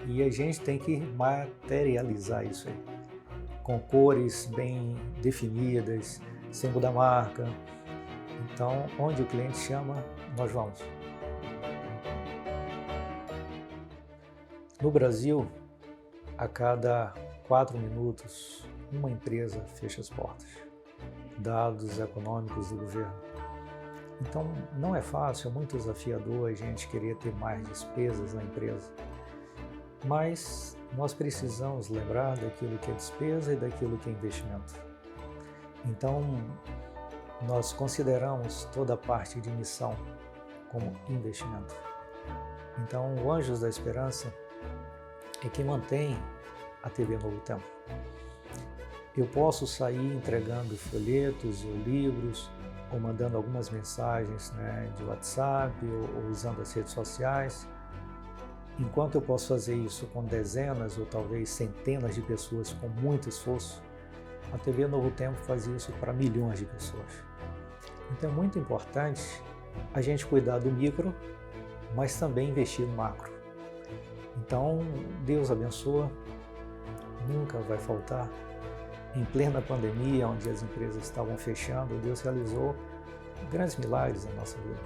E a gente tem que materializar isso aí, com cores bem definidas, símbolo da marca. Então, onde o cliente chama, nós vamos. No Brasil, a cada 4 minutos, uma empresa fecha as portas. Dados econômicos do governo. Então, não é fácil, é muito desafiador a gente querer ter mais despesas na empresa. Mas nós precisamos lembrar daquilo que é despesa e daquilo que é investimento. Então, nós consideramos toda a parte de missão como investimento. Então, o Anjos da Esperança é quem mantém a TV Novo Tempo. Eu posso sair entregando folhetos ou livros, ou mandando algumas mensagens de WhatsApp, ou usando as redes sociais. Enquanto eu posso fazer isso com dezenas ou talvez centenas de pessoas com muito esforço, a TV Novo Tempo faz isso para milhões de pessoas. Então é muito importante a gente cuidar do micro, mas também investir no macro. Então, Deus abençoa, nunca vai faltar. Em plena pandemia, onde as empresas estavam fechando, Deus realizou grandes milagres na nossa vida.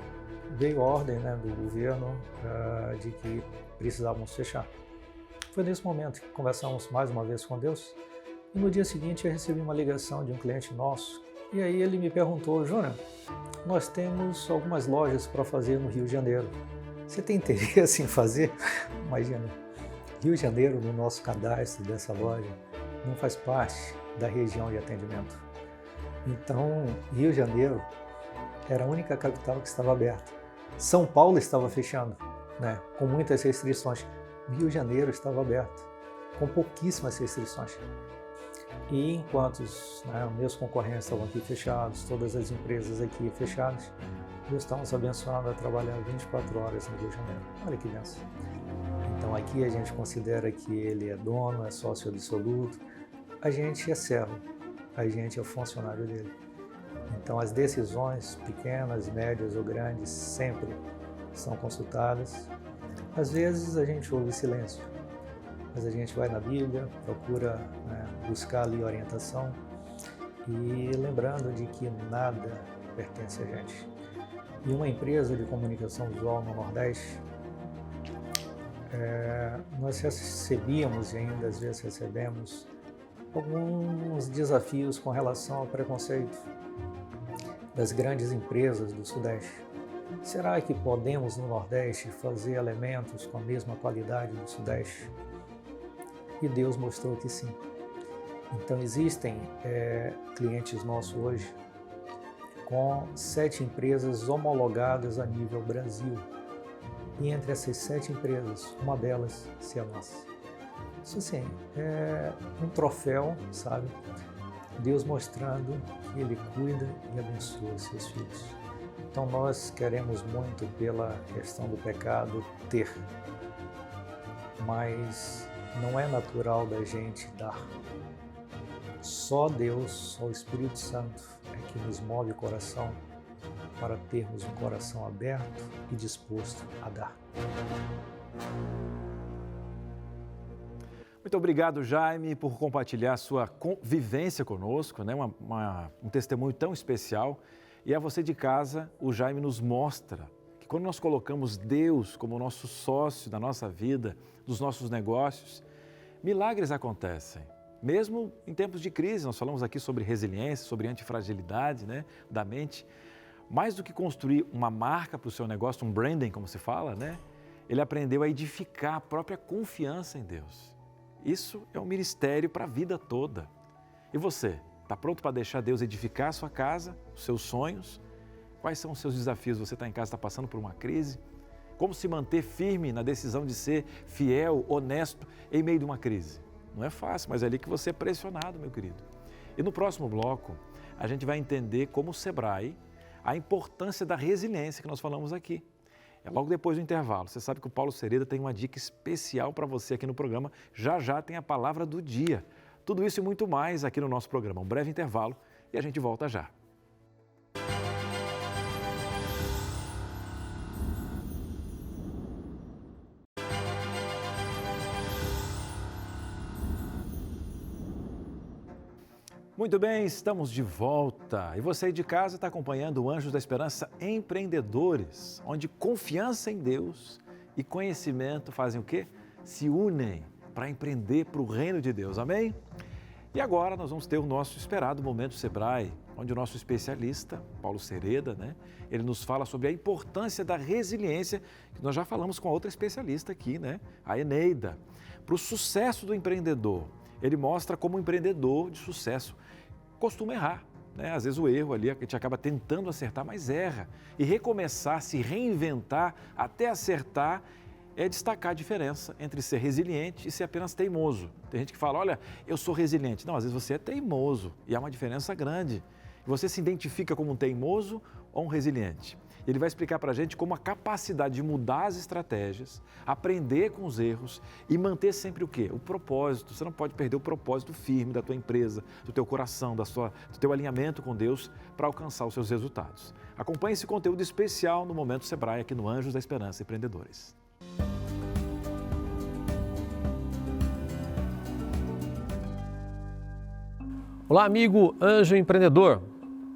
Veio a ordem do governo de que precisávamos fechar. Foi nesse momento que conversamos mais uma vez com Deus e no dia seguinte eu recebi uma ligação de um cliente nosso e aí ele me perguntou: Júnior, nós temos algumas lojas para fazer no Rio de Janeiro. Você tem interesse em fazer? Imagina, Rio de Janeiro no nosso cadastro dessa loja não faz parte da região de atendimento. Então, Rio de Janeiro era a única capital que estava aberta. São Paulo estava fechando, com muitas restrições. Rio de Janeiro estava aberto, com pouquíssimas restrições. E enquanto os meus concorrentes estavam aqui fechados, todas as empresas aqui fechadas, Deus está nos abençoando a trabalhar 24 horas no Rio de Janeiro. Olha que bênção. Então aqui a gente considera que ele é dono, é sócio absoluto, a gente é servo, a gente é funcionário dele. Então as decisões pequenas, médias ou grandes sempre são consultadas. Às vezes a gente ouve silêncio, mas a gente vai na Bíblia, procura buscar ali orientação e lembrando de que nada pertence a gente. E uma empresa de comunicação visual no Nordeste, nós recebíamos e ainda às vezes recebemos alguns desafios com relação ao preconceito das grandes empresas do Sudeste. Será que podemos no Nordeste fazer elementos com a mesma qualidade do Sudeste? E Deus mostrou que sim. Então existem clientes nossos hoje com 7 empresas homologadas a nível Brasil. e entre essas 7 empresas, uma delas ser a nossa. Isso assim, é um troféu, sabe? Deus mostrando que Ele cuida e abençoa os seus filhos. Então nós queremos muito, pela questão do pecado, ter. Mas não é natural da gente dar. Só Deus, só o Espírito Santo é que nos move o coração para termos um coração aberto e disposto a dar. Muito obrigado, Jaime, por compartilhar sua vivência conosco, né? Um testemunho tão especial. E a você de casa, o Jaime nos mostra que quando nós colocamos Deus como nosso sócio da nossa vida, dos nossos negócios, milagres acontecem. Mesmo em tempos de crise, nós falamos aqui sobre resiliência, sobre antifragilidade, né, da mente. Mais do que construir uma marca para o seu negócio, um branding, como se fala, né? Ele aprendeu a edificar a própria confiança em Deus. Isso é um ministério para a vida toda. E você, está pronto para deixar Deus edificar a sua casa, os seus sonhos? Quais são os seus desafios? Você está em casa, está passando por uma crise? Como se manter firme na decisão de ser fiel, honesto, em meio de uma crise? Não é fácil, mas é ali que você é pressionado, meu querido. E no próximo bloco, a gente vai entender como o Sebrae, a importância da resiliência que nós falamos aqui. É logo depois do intervalo. Você sabe que o Paulo Sereda tem uma dica especial para você aqui no programa. Já já tem a palavra do dia. Tudo isso e muito mais aqui no nosso programa. Um breve intervalo e a gente volta já. Muito bem, estamos de volta. E você aí de casa está acompanhando o Anjos da Esperança Empreendedores, onde confiança em Deus e conhecimento fazem o quê? Se unem para empreender para o reino de Deus, amém? E agora nós vamos ter o nosso esperado Momento Sebrae, onde o nosso especialista, Paulo Sereda, né? Ele nos fala sobre a importância da resiliência, que nós já falamos com a outra especialista aqui, né? A Eneida. Para o sucesso do empreendedor, ele mostra como um empreendedor de sucesso costuma errar, né? Às vezes o erro ali, a gente acaba tentando acertar, mas erra. E recomeçar, se reinventar até acertar, é destacar a diferença entre ser resiliente e ser apenas teimoso. Tem gente que fala, olha, eu sou resiliente. Não, às vezes você é teimoso e há uma diferença grande. Você se identifica como um teimoso ou um resiliente? Ele vai explicar para a gente como a capacidade de mudar as estratégias, aprender com os erros e manter sempre o quê? O propósito. Você não pode perder o propósito firme da tua empresa, do teu coração, do teu alinhamento com Deus para alcançar os seus resultados. Acompanhe esse conteúdo especial no Momento Sebrae aqui no Anjos da Esperança Empreendedores. Olá, amigo Anjo Empreendedor.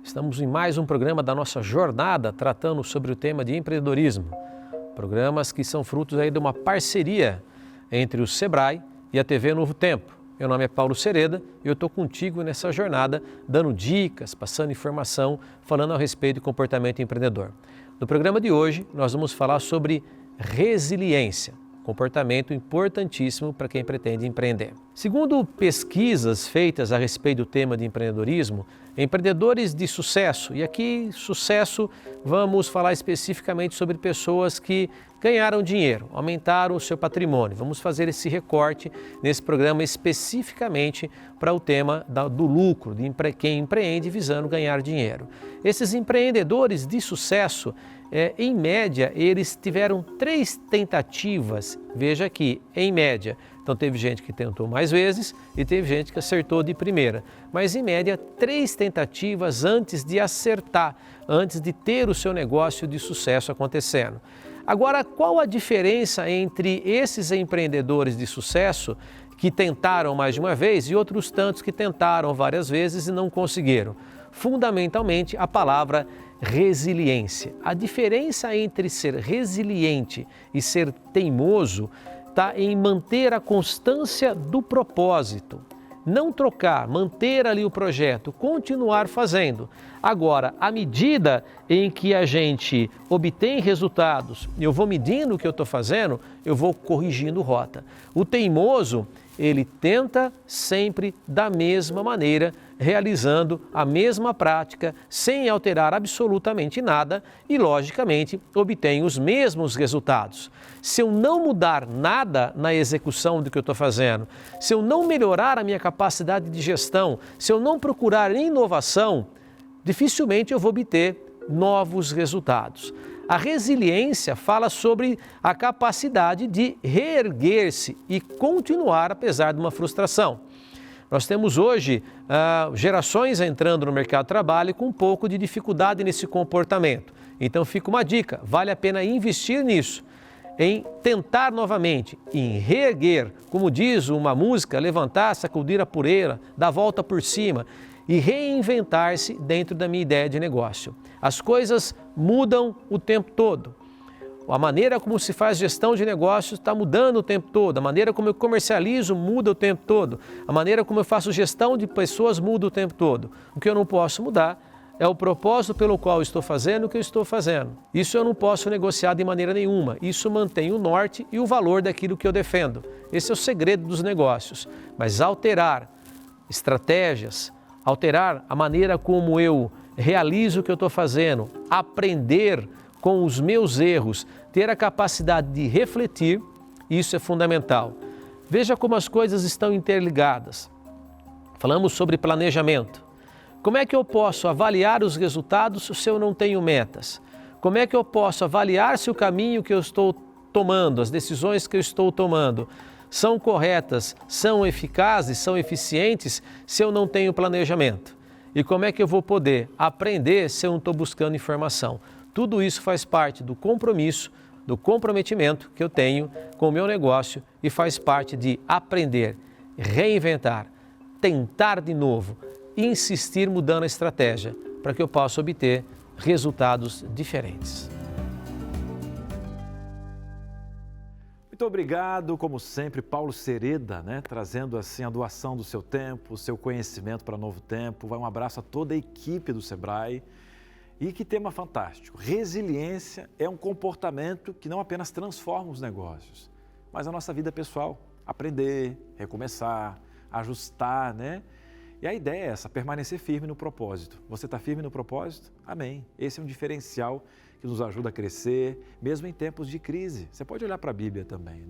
Estamos em mais um programa da nossa jornada tratando sobre o tema de empreendedorismo. Programas que são frutos aí de uma parceria entre o Sebrae e a TV Novo Tempo. Meu nome é Paulo Sereda e eu estou contigo nessa jornada dando dicas, passando informação, falando a respeito de comportamento empreendedor. No programa de hoje nós vamos falar sobre resiliência. Comportamento importantíssimo para quem pretende empreender. Segundo pesquisas feitas a respeito do tema de empreendedorismo, empreendedores de sucesso, e aqui sucesso vamos falar especificamente sobre pessoas que ganharam dinheiro, aumentaram o seu patrimônio. Vamos fazer esse recorte nesse programa especificamente para o tema do lucro, de quem empreende visando ganhar dinheiro. Esses empreendedores de sucesso, em média, eles tiveram 3 tentativas, veja aqui, em média. Então teve gente que tentou mais vezes e teve gente que acertou de primeira. Mas em média, 3 tentativas antes de acertar, antes de ter o seu negócio de sucesso acontecendo. Agora, qual a diferença entre esses empreendedores de sucesso que tentaram mais de uma vez e outros tantos que tentaram várias vezes e não conseguiram? Fundamentalmente, a palavra resiliência. A diferença entre ser resiliente e ser teimoso está em manter a constância do propósito. Não trocar, manter ali o projeto, continuar fazendo. Agora, à medida em que a gente obtém resultados, eu vou medindo o que eu estou fazendo, eu vou corrigindo rota. O teimoso, ele tenta sempre da mesma maneira realizando a mesma prática sem alterar absolutamente nada e, logicamente, obtenho os mesmos resultados. Se eu não mudar nada na execução do que eu estou fazendo, se eu não melhorar a minha capacidade de gestão, se eu não procurar inovação, dificilmente eu vou obter novos resultados. A resiliência fala sobre a capacidade de reerguer-se e continuar apesar de uma frustração. Nós temos hoje gerações entrando no mercado de trabalho com um pouco de dificuldade nesse comportamento. Então fica uma dica, vale a pena investir nisso, em tentar novamente, em reerguer, como diz uma música, levantar, sacudir a poeira, dar a volta por cima e reinventar-se dentro da minha ideia de negócio. As coisas mudam o tempo todo. A maneira como se faz gestão de negócios está mudando o tempo todo. A maneira como eu comercializo muda o tempo todo. A maneira como eu faço gestão de pessoas muda o tempo todo. O que eu não posso mudar é o propósito pelo qual eu estou fazendo o que eu estou fazendo. Isso eu não posso negociar de maneira nenhuma. Isso mantém o norte e o valor daquilo que eu defendo. Esse é o segredo dos negócios. Mas alterar estratégias, alterar a maneira como eu realizo o que eu estou fazendo, aprender com os meus erros, ter a capacidade de refletir, isso é fundamental. Veja como as coisas estão interligadas. Falamos sobre planejamento. Como é que eu posso avaliar os resultados se eu não tenho metas? Como é que eu posso avaliar se o caminho que eu estou tomando, as decisões que eu estou tomando, são corretas, são eficazes, são eficientes se eu não tenho planejamento? E como é que eu vou poder aprender se eu não estou buscando informação? Tudo isso faz parte do compromisso, do comprometimento que eu tenho com o meu negócio e faz parte de aprender, reinventar, tentar de novo, insistir mudando a estratégia para que eu possa obter resultados diferentes. Muito obrigado, como sempre, Paulo Sereda, trazendo assim a doação do seu tempo, o seu conhecimento para Novo Tempo. Vai um abraço a toda a equipe do Sebrae. E que tema fantástico! Resiliência é um comportamento que não apenas transforma os negócios, mas a nossa vida pessoal. Aprender, recomeçar, ajustar, E a ideia é essa, permanecer firme no propósito. Você está firme no propósito? Amém. Esse é um diferencial que nos ajuda a crescer, mesmo em tempos de crise. Você pode olhar para a Bíblia também,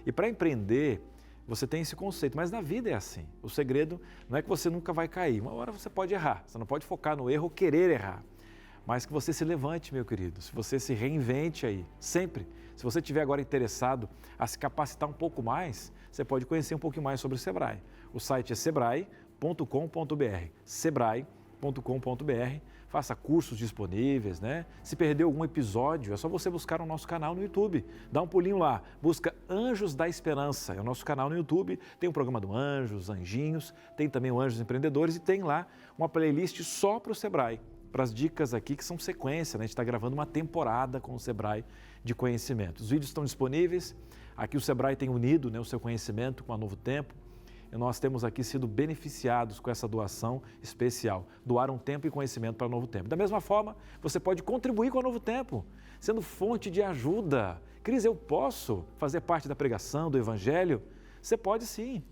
E para empreender, você tem esse conceito, mas na vida é assim. O segredo não é que você nunca vai cair. Uma hora você pode errar, você não pode focar no erro ou querer errar. Mas que você se levante, meu querido, se você se reinvente aí, sempre. Se você estiver agora interessado a se capacitar um pouco mais, você pode conhecer um pouquinho mais sobre o Sebrae. O site é sebrae.com.br, sebrae.com.br. Faça cursos disponíveis, Se perdeu algum episódio, é só você buscar o nosso canal no YouTube. Dá um pulinho lá, busca Anjos da Esperança, é o nosso canal no YouTube. Tem o programa do Anjos, Anjinhos, tem também o Anjos Empreendedores e tem lá uma playlist só para o Sebrae. Para as dicas aqui que são sequência, A gente está gravando uma temporada com o Sebrae de conhecimento. Os vídeos estão disponíveis, aqui o Sebrae tem unido o seu conhecimento com a Novo Tempo e nós temos aqui sido beneficiados com essa doação especial, doar um tempo e conhecimento para o Novo Tempo. Da mesma forma, você pode contribuir com o Novo Tempo, sendo fonte de ajuda. Cris, eu posso fazer parte da pregação, do Evangelho? Você pode sim.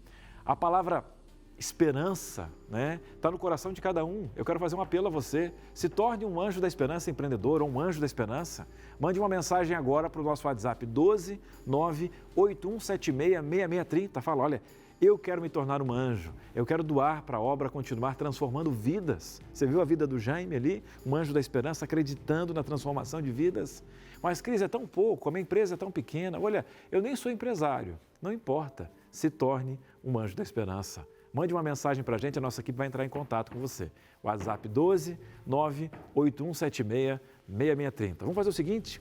A palavra esperança, está no coração de cada um. Eu quero fazer um apelo a você. Se torne um anjo da esperança empreendedor ou um anjo da esperança. Mande uma mensagem agora para o nosso WhatsApp 12 98176 6630. Fala, olha, eu quero me tornar um anjo. Eu quero doar para a obra continuar transformando vidas. Você viu a vida do Jaime ali? Um anjo da esperança acreditando na transformação de vidas. Mas, Cris, é tão pouco, a minha empresa é tão pequena. Olha, eu nem sou empresário. Não importa. Se torne um anjo da esperança. Mande uma mensagem para a gente, a nossa equipe vai entrar em contato com você. WhatsApp 12 98176 6630. Vamos fazer o seguinte?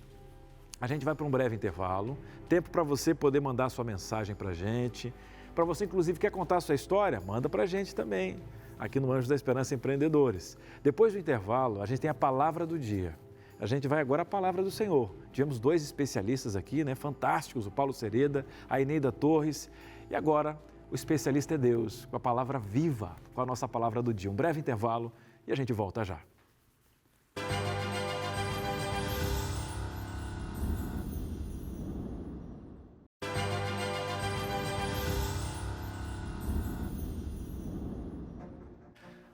A gente vai para um breve intervalo. Tempo para você poder mandar a sua mensagem para a gente. Para você, inclusive, quer contar a sua história? Manda para a gente também, aqui no Anjos da Esperança Empreendedores. Depois do intervalo, a gente tem a palavra do dia. A gente vai agora à palavra do Senhor. Tivemos 2 especialistas aqui, fantásticos, o Paulo Sereda, a Eneida Torres. E agora, o especialista é Deus, com a palavra viva, com a nossa palavra do dia. Um breve intervalo e a gente volta já.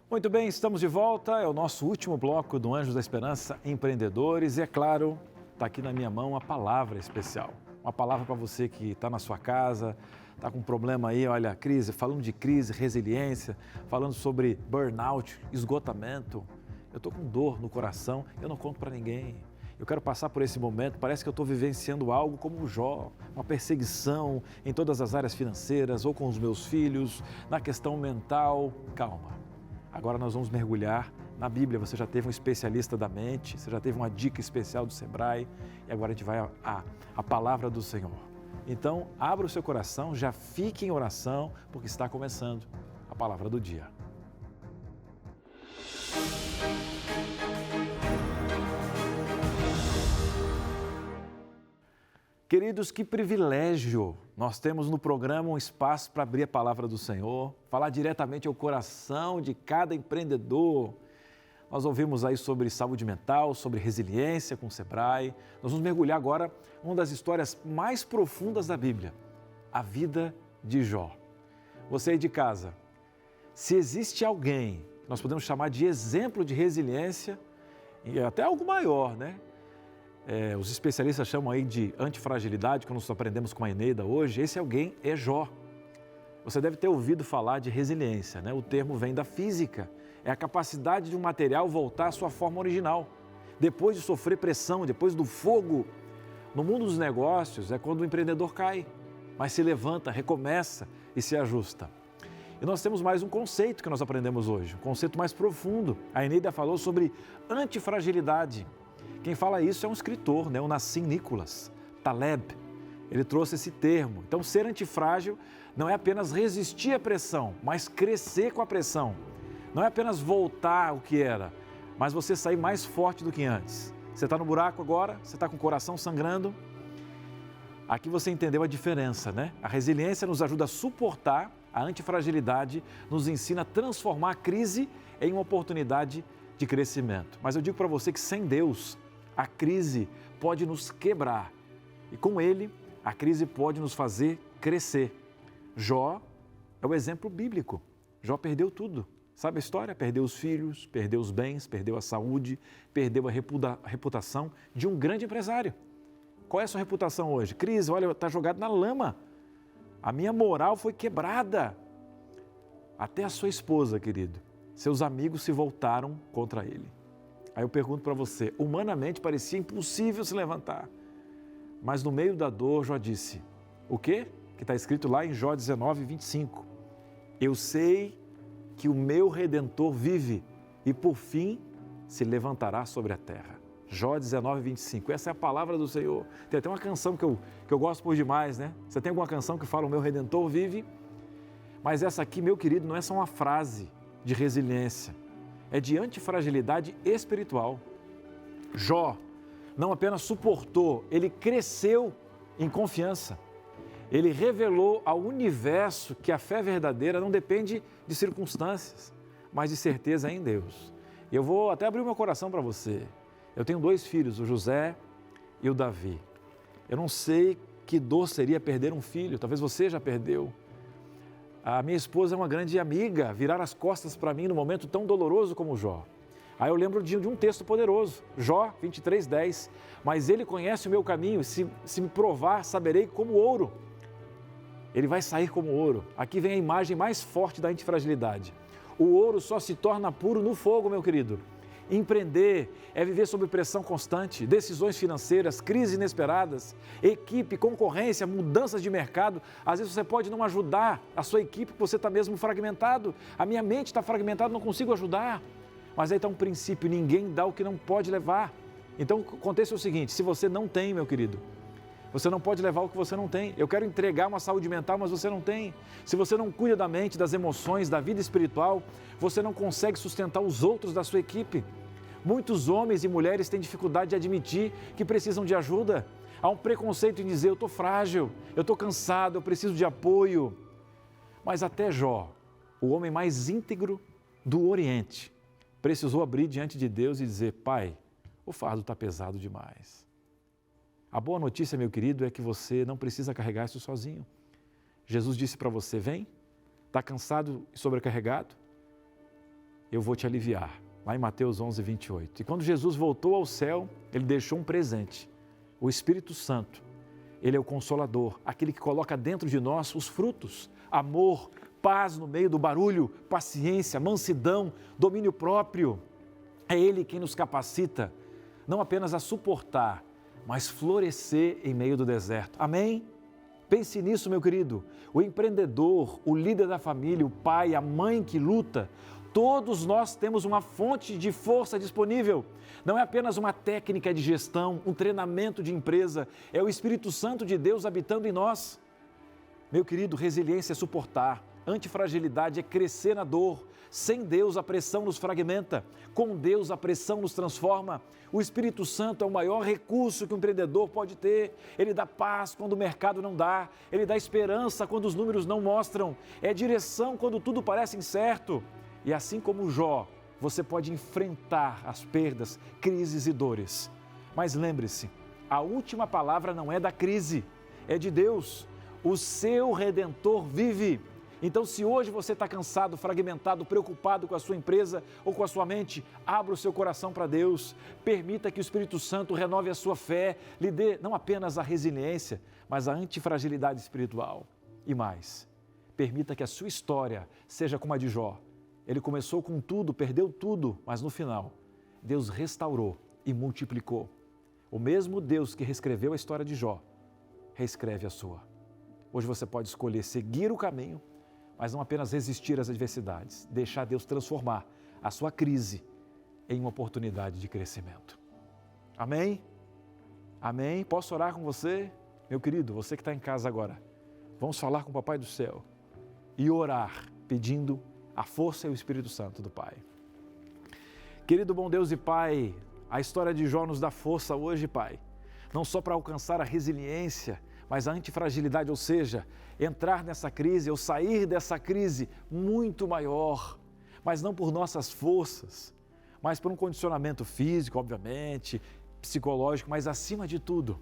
Muito bem, estamos de volta. É o nosso último bloco do Anjos da Esperança Empreendedores. E é claro, está aqui na minha mão uma palavra especial. Uma palavra para você que está na sua casa, está com um problema aí, olha, crise, falando de crise, resiliência, falando sobre burnout, esgotamento. Eu estou com dor no coração, eu não conto para ninguém. Eu quero passar por esse momento, parece que eu estou vivenciando algo como o Jó, uma perseguição em todas as áreas financeiras, ou com os meus filhos, na questão mental. Calma, agora nós vamos mergulhar na Bíblia. Você já teve um especialista da mente, você já teve uma dica especial do Sebrae, e agora a gente vai à palavra do Senhor. Então, abra o seu coração, já fique em oração, porque está começando a palavra do dia. Queridos, que privilégio nós temos no programa um espaço para abrir a palavra do Senhor, falar diretamente ao coração de cada empreendedor. Nós ouvimos aí sobre saúde mental, sobre resiliência com o Sebrae. Nós vamos mergulhar agora em uma das histórias mais profundas da Bíblia, a vida de Jó. Você aí de casa, se existe alguém que nós podemos chamar de exemplo de resiliência, e até algo maior, né? Os especialistas chamam aí de antifragilidade, que nós aprendemos com a Eneida hoje. Esse alguém é Jó. Você deve ter ouvido falar de resiliência, né? O termo vem da física. É a capacidade de um material voltar à sua forma original. Depois de sofrer pressão, depois do fogo. No mundo dos negócios é quando o empreendedor cai, mas se levanta, recomeça e se ajusta. E nós temos mais um conceito que nós aprendemos hoje, um conceito mais profundo. A Eneida falou sobre antifragilidade. Quem fala isso é um escritor, né? O Nassim Nicholas Taleb. Ele trouxe esse termo. Então, ser antifrágil não é apenas resistir à pressão, mas crescer com a pressão. Não é apenas voltar ao que era, mas você sair mais forte do que antes. Você está no buraco agora, você está com o coração sangrando. Aqui você entendeu a diferença, né? A resiliência nos ajuda a suportar, a antifragilidade nos ensina a transformar a crise em uma oportunidade de crescimento. Mas eu digo para você que sem Deus, a crise pode nos quebrar e com Ele, a crise pode nos fazer crescer. Jó é o exemplo bíblico. Jó perdeu tudo. Sabe a história? Perdeu os filhos, perdeu os bens, perdeu a saúde, perdeu a reputação de um grande empresário. Qual é a sua reputação hoje? Crise, olha, está jogado na lama. A minha moral foi quebrada. Até a sua esposa, querido. Seus amigos se voltaram contra ele. Aí eu pergunto para você, humanamente parecia impossível se levantar. Mas no meio da dor, Jó disse, o quê? Que está escrito lá em Jó 19, 25. Eu sei que o meu Redentor vive e por fim se levantará sobre a terra. Jó 19, 25. Essa é a palavra do Senhor. Tem até uma canção que eu gosto por demais, né? Você tem alguma canção que fala o meu Redentor vive? Mas essa aqui, meu querido, não é só uma frase de resiliência. É de antifragilidade espiritual. Jó não apenas suportou, ele cresceu em confiança. Ele revelou ao universo que a fé verdadeira não depende de circunstâncias, mas de certeza em Deus. E eu vou até abrir o meu coração para você. Eu tenho 2 filhos, o José e o Davi. Eu não sei que dor seria perder um filho, talvez você já perdeu. A minha esposa é uma grande amiga, virar as costas para mim num momento tão doloroso como o Jó. Aí eu lembro de um texto poderoso, Jó 23, 10. Mas ele conhece o meu caminho, se me provar, saberei como ouro. Ele vai sair como ouro. Aqui vem a imagem mais forte da antifragilidade. O ouro só se torna puro no fogo, meu querido. Empreender é viver sob pressão constante, decisões financeiras, crises inesperadas, equipe, concorrência, mudanças de mercado. Às vezes você pode não ajudar a sua equipe porque você está mesmo fragmentado. A minha mente está fragmentada, não consigo ajudar. Mas aí está um princípio, ninguém dá o que não pode levar. Então, acontece o seguinte, se você não tem, meu querido, você não pode levar o que você não tem. Eu quero entregar uma saúde mental, mas você não tem. Se você não cuida da mente, das emoções, da vida espiritual, você não consegue sustentar os outros da sua equipe. Muitos homens e mulheres têm dificuldade de admitir que precisam de ajuda. Há um preconceito em dizer, eu estou frágil, eu estou cansado, eu preciso de apoio. Mas até Jó, o homem mais íntegro do Oriente, precisou abrir diante de Deus e dizer, Pai, o fardo está pesado demais. A boa notícia, meu querido, é que você não precisa carregar isso sozinho. Jesus disse para você, vem, está cansado e sobrecarregado? eu vou te aliviar. Lá em Mateus 11, 28. E quando Jesus voltou ao céu, ele deixou um presente, o Espírito Santo. Ele é o Consolador, aquele que coloca dentro de nós os frutos, amor, paz no meio do barulho, paciência, mansidão, domínio próprio. É Ele quem nos capacita, não apenas a suportar, mas florescer em meio do deserto. Amém? Pense nisso, meu querido. O empreendedor, o líder da família, o pai, a mãe que luta, todos nós temos uma fonte de força disponível. Não é apenas uma técnica de gestão, um treinamento de empresa, é o Espírito Santo de Deus habitando em nós. Meu querido, resiliência é suportar, antifragilidade é crescer na dor. Sem Deus, a pressão nos fragmenta. Com Deus, a pressão nos transforma. O Espírito Santo é o maior recurso que um empreendedor pode ter. Ele dá paz quando o mercado não dá. Ele dá esperança quando os números não mostram. É direção quando tudo parece incerto. E assim como Jó, você pode enfrentar as perdas, crises e dores. Mas lembre-se, a última palavra não é da crise, é de Deus. O seu Redentor vive. Então, se hoje você está cansado, fragmentado, preocupado com a sua empresa ou com a sua mente, abra o seu coração para Deus. Permita que o Espírito Santo renove a sua fé, lhe dê não apenas a resiliência, mas a antifragilidade espiritual. E mais, permita que a sua história seja como a de Jó. Ele começou com tudo, perdeu tudo, mas no final, Deus restaurou e multiplicou. O mesmo Deus que reescreveu a história de Jó, reescreve a sua. Hoje você pode escolher seguir o caminho, mas não apenas resistir às adversidades, deixar Deus transformar a sua crise em uma oportunidade de crescimento. Amém? Amém? Posso orar com você? Meu querido, você que está em casa agora, vamos falar com o Papai do Céu e orar pedindo a força e o Espírito Santo do Pai. Querido bom Deus e Pai, a história de Jó nos dá força hoje, Pai, não só para alcançar a resiliência, mas a antifragilidade, ou seja, entrar nessa crise ou sair dessa crise muito maior, mas não por nossas forças, mas por um condicionamento físico, obviamente, psicológico, mas acima de tudo,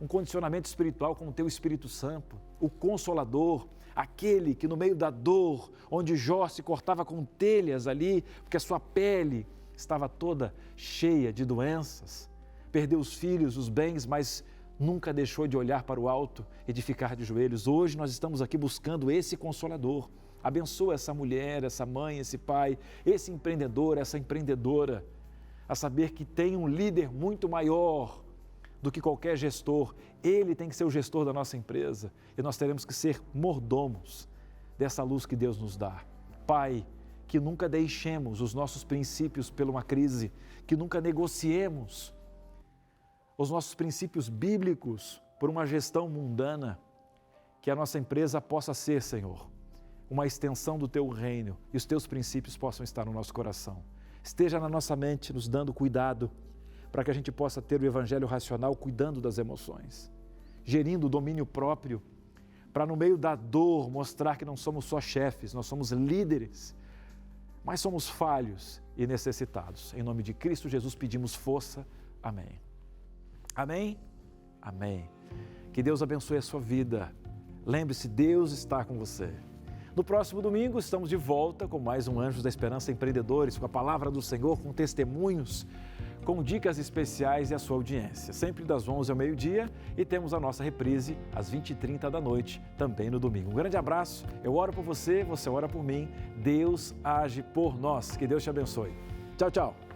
um condicionamento espiritual com o Teu Espírito Santo, o Consolador, aquele que no meio da dor, onde Jó se cortava com telhas ali, porque a sua pele estava toda cheia de doenças, perdeu os filhos, os bens, mas nunca deixou de olhar para o alto e de ficar de joelhos. Hoje nós estamos aqui buscando esse Consolador. Abençoa essa mulher, essa mãe, esse pai, esse empreendedor, essa empreendedora, a saber que tem um líder muito maior do que qualquer gestor. Ele tem que ser o gestor da nossa empresa e nós teremos que ser mordomos dessa luz que Deus nos dá. Pai, que nunca deixemos os nossos princípios por uma crise, que nunca negociemos os nossos princípios bíblicos por uma gestão mundana, que a nossa empresa possa ser, Senhor, uma extensão do Teu reino e os Teus princípios possam estar no nosso coração. Esteja na nossa mente, nos dando cuidado, para que a gente possa ter o evangelho racional cuidando das emoções, gerindo o domínio próprio, para no meio da dor mostrar que não somos só chefes, nós somos líderes, mas somos falhos e necessitados. Em nome de Cristo Jesus pedimos força. Amém. Amém? Amém. Que Deus abençoe a sua vida. Lembre-se, Deus está com você. No próximo domingo estamos de volta com mais um Anjos da Esperança Empreendedores, com a palavra do Senhor, com testemunhos, com dicas especiais e a sua audiência. Sempre das 11 ao meio-dia e temos a nossa reprise às 20h30 da noite, também no domingo. Um grande abraço, eu oro por você, você ora por mim. Deus age por nós. Que Deus te abençoe. Tchau, tchau.